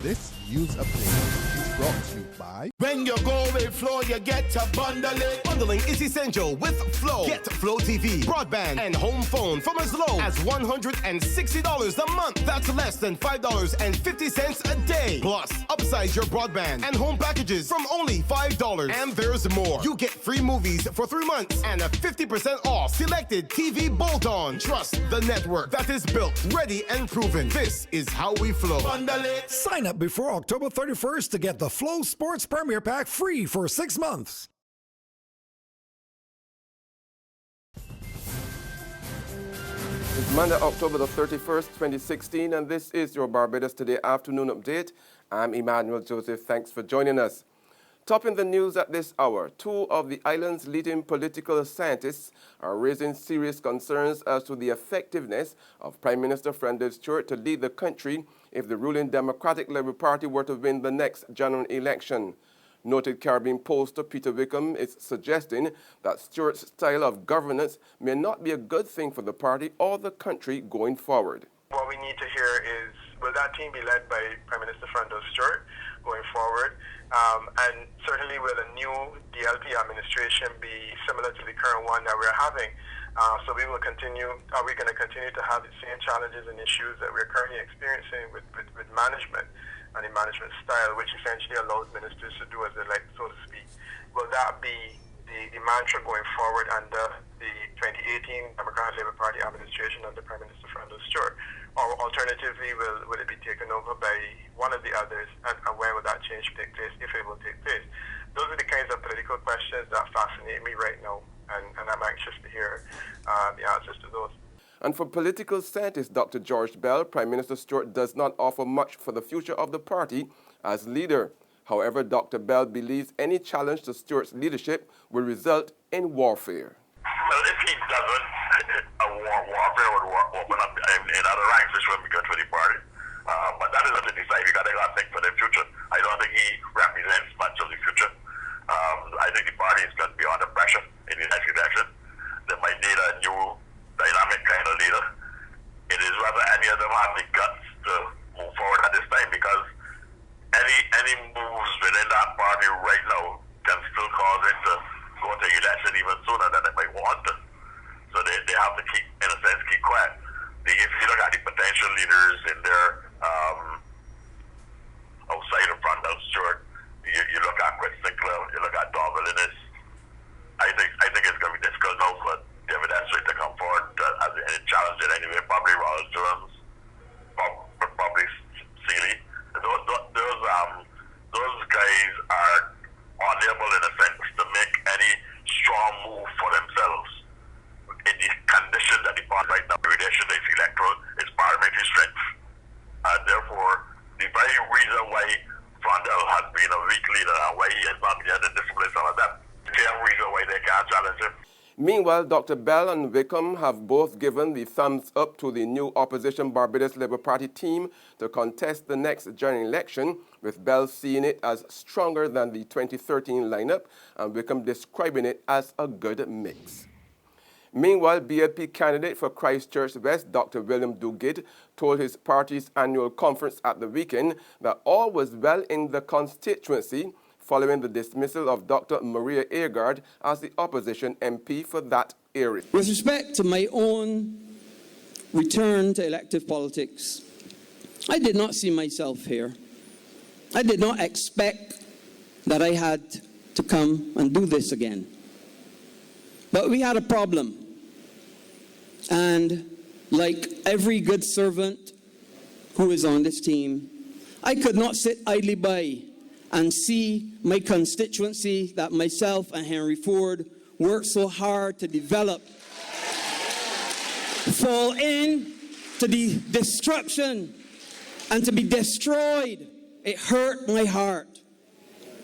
This news update is brought to you by... When you go with Flow, you get to bundle it. Bundling is essential with Flow. Get Flow TV, broadband, and home phone from as low as $160 a month. That's less than $5.50 a day. Plus, upsize your broadband and home packages from only $5. And there's more. You get free movies for 3 months and a 50% off selected TV bolt-on. Trust the network that is built, ready, and proven. This is how we flow. Bundle it. Sign up before October 31st to get the Flow Sports Premier Pack free for 6 months. It's Monday, October the 31st, 2016, and this is your Barbados Today afternoon update. I'm Emmanuel Joseph. Thanks for joining us. Topping the news at this hour, 2 of the island's leading political scientists are raising serious concerns as to the effectiveness of Prime Minister Stuart to lead the country if the ruling Democratic Labour Party were to win the next general election. Noted Caribbean pollster Peter Wickham is suggesting that Stuart's style of governance may not be a good thing for the party or the country going forward. What we need to hear is, will that team be led by Prime Minister Stuart going forward? And certainly will a new DLP administration be similar to the current one that we're having? So we will continue, are we going to continue to have the same challenges and issues that we're currently experiencing with management and the management style, which essentially allows ministers to do as they like, so to speak? Will that be the mantra going forward under the 2018 Democratic Labour Party administration under Prime Minister Stuart? Or alternatively, will it be taken over by one of the others, and when will that change take place, if it will take place? Those are the kinds of political questions that fascinate me right now, and I'm anxious to hear the answers to those. And for political scientist Dr. George Bell, Prime Minister Stuart does not offer much for the future of the party as leader. However, Dr. Bell believes any challenge to Stuart's leadership will result in warfare. Well, if he doesn't, warfare would open up in other ranks, which will be good for the party. But that is what they decide. You got to think for the future. I don't think he represents much of the future. I think the party is going to be under pressure in the next election. They might need a new dynamic kind of leader. It is whether any of them have the guts to move forward at this time, because any moves within that party right now can still cause it to go to election even sooner than they might want to. So they have to keep, in a sense, keep quiet. If you look at the potential leaders in there outside of Stuart, you look at Chris Sinclair, you look at Don Willinis. I think it's going to be difficult now for David Esrick to come forward as a challenge in any way. Probably Ronald Jones, probably Seeley. Those guys are unable, in a sense, to make any strong move for themselves in the condition that the party right now, relation is electoral, is parliamentary strength. And therefore, the very reason why Frondel has been a weak leader and why he has not been able to discipline some of them, the same reason why they can't challenge him. Meanwhile, Dr. Bell and Wickham have both given the thumbs up to the new opposition Barbados Labour Party team to contest the next general election, with Bell seeing it as stronger than the 2013 lineup and Wickham describing it as a good mix. Meanwhile, BLP candidate for Christchurch West, Dr. William Duguid, told his party's annual conference at the weekend that all was well in the constituency following the dismissal of Dr. Maria Agard as the opposition MP for that area. With respect to my own return to elective politics, I did not see myself here. I did not expect that I had to come and do this again. But we had a problem. And like every good servant who is on this team, I could not sit idly by and see my constituency that myself and Henry Ford worked so hard to develop fall into the destruction and to be destroyed. It hurt my heart.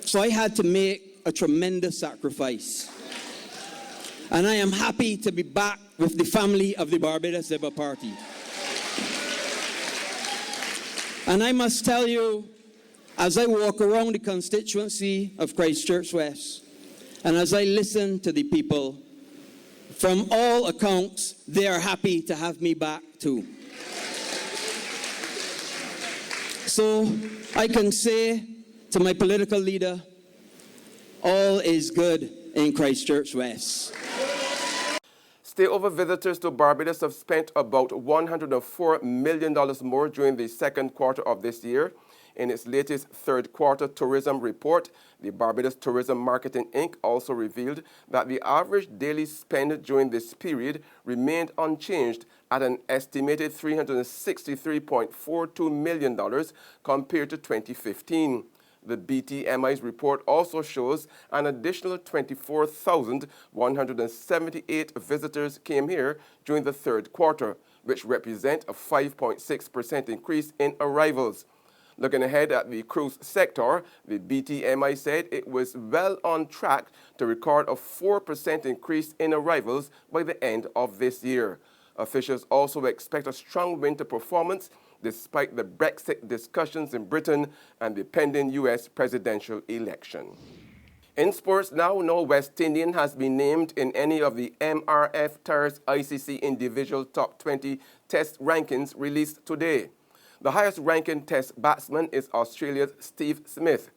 So I had to make a tremendous sacrifice. And I am happy to be back with the family of the Barbados Labour Party. And I must tell you, as I walk around the constituency of Christchurch West, and as I listen to the people, from all accounts, they are happy to have me back too. So I can say to my political leader, all is good in Christchurch West. Stayover visitors to Barbados have spent about $104 million more during the second quarter of this year. In its latest third quarter tourism report, the Barbados Tourism Marketing Inc. also revealed that the average daily spend during this period remained unchanged at an estimated $363.42 million compared to 2015. The BTMI's report also shows an additional 24,178 visitors came here during the third quarter, which represent a 5.6% increase in arrivals. Looking ahead at the cruise sector, the BTMI said it was well on track to record a 4% increase in arrivals by the end of this year. Officials also expect a strong winter performance despite the Brexit discussions in Britain and the pending U.S. presidential election. In sports now, no West Indian has been named in any of the MRF Tires ICC individual top 20 test rankings released today. The highest-ranking test batsman is Australia's Steve Smith.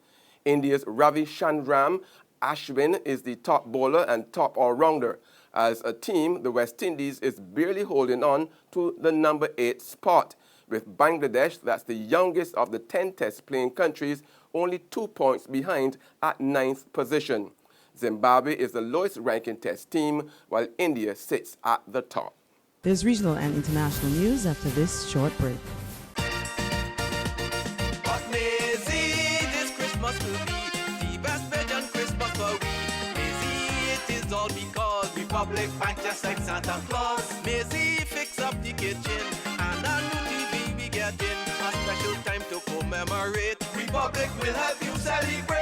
India's Ravi Chandran Ashwin is the top bowler and top all-rounder. As a team, the West Indies is barely holding on to the number 8 spot, with Bangladesh, that's the youngest of the 10 test-playing countries, only 2 points behind at 9th position. Zimbabwe is the lowest-ranking test team, while India sits at the top. There's regional and international news after this short break. Republic Bank just like Santa Claus. Maisie fix up the kitchen and a new TV we getting. A special time to commemorate. Republic will help you celebrate.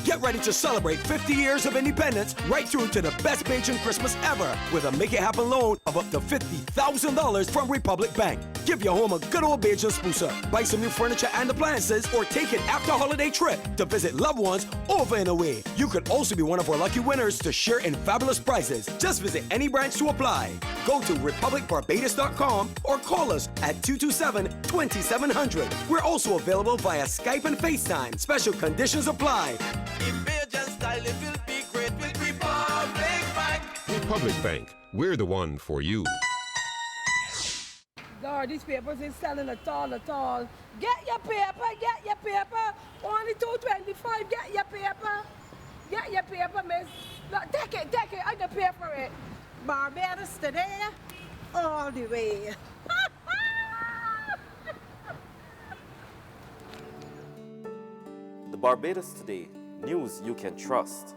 Get ready to celebrate 50 years of independence right through to the best Bajan Christmas ever with a Make It Happen loan of up to $50,000 from Republic Bank. Give your home a good old Bajan spooser, buy some new furniture and appliances, or take an after-holiday trip to visit loved ones over and away. You could also be one of our lucky winners to share in fabulous prizes. Just visit any branch to apply. Go to republicbarbados.com or call us at 227-2700. We're also available via Skype and FaceTime. Special conditions apply. In Bajan style, it will be great with Republic Bank. Republic Bank, we're the one for you. Lord, these papers is selling at all. Get your paper. Only $2.25. Get your paper, miss. Look, take it. I can pay for it. Barbados today, all the way. The Barbados Today, news you can trust.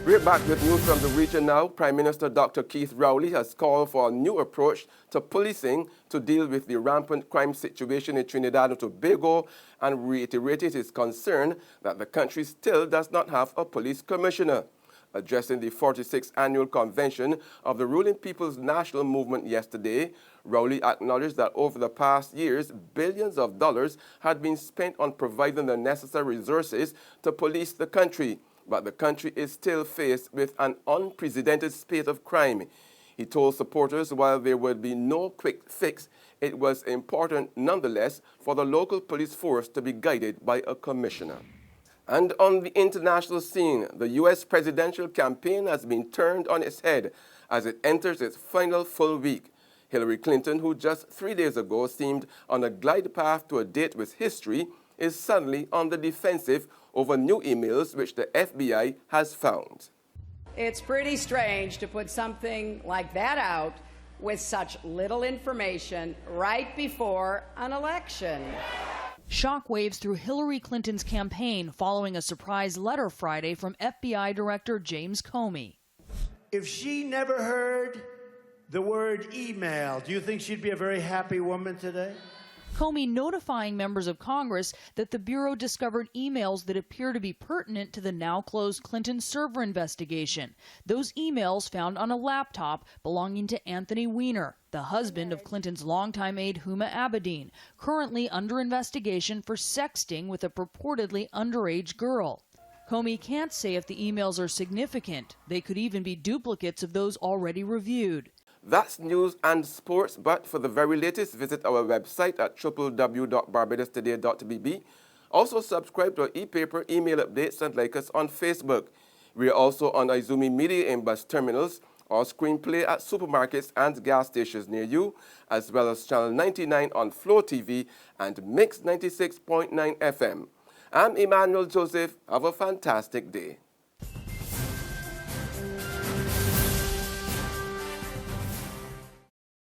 We're back with news from the region now. Prime Minister Dr. Keith Rowley has called for a new approach to policing to deal with the rampant crime situation in Trinidad and Tobago and reiterated his concern that the country still does not have a police commissioner. Addressing the 46th annual convention of the ruling People's National Movement yesterday, Rowley acknowledged that over the past years, billions of dollars had been spent on providing the necessary resources to police the country. But the country is still faced with an unprecedented spate of crime. He told supporters while there would be no quick fix, it was important nonetheless for the local police force to be guided by a commissioner. And on the international scene, the U.S. presidential campaign has been turned on its head as it enters its final full week. Hillary Clinton, who just 3 days ago seemed on a glide path to a date with history, is suddenly on the defensive over new emails which the FBI has found. It's pretty strange to put something like that out with such little information right before an election. Shockwaves through Hillary Clinton's campaign following a surprise letter Friday from FBI Director James Comey. If she never heard the word email, do you think she'd be a very happy woman today? Comey notifying members of Congress that the Bureau discovered emails that appear to be pertinent to the now-closed Clinton server investigation. Those emails found on a laptop belonging to Anthony Weiner, the husband of Clinton's longtime aide Huma Abedin, currently under investigation for sexting with a purportedly underage girl. Comey can't say if the emails are significant. They could even be duplicates of those already reviewed. That's news and sports, but for the very latest, visit our website at www.barbadostoday.bb. Also subscribe to our e-paper, email updates, and like us on Facebook. We are also on Izumi Media in bus terminals, or screenplay at supermarkets and gas stations near you, as well as Channel 99 on Flow TV and Mix 96.9 FM. I'm Emmanuel Joseph. Have a fantastic day.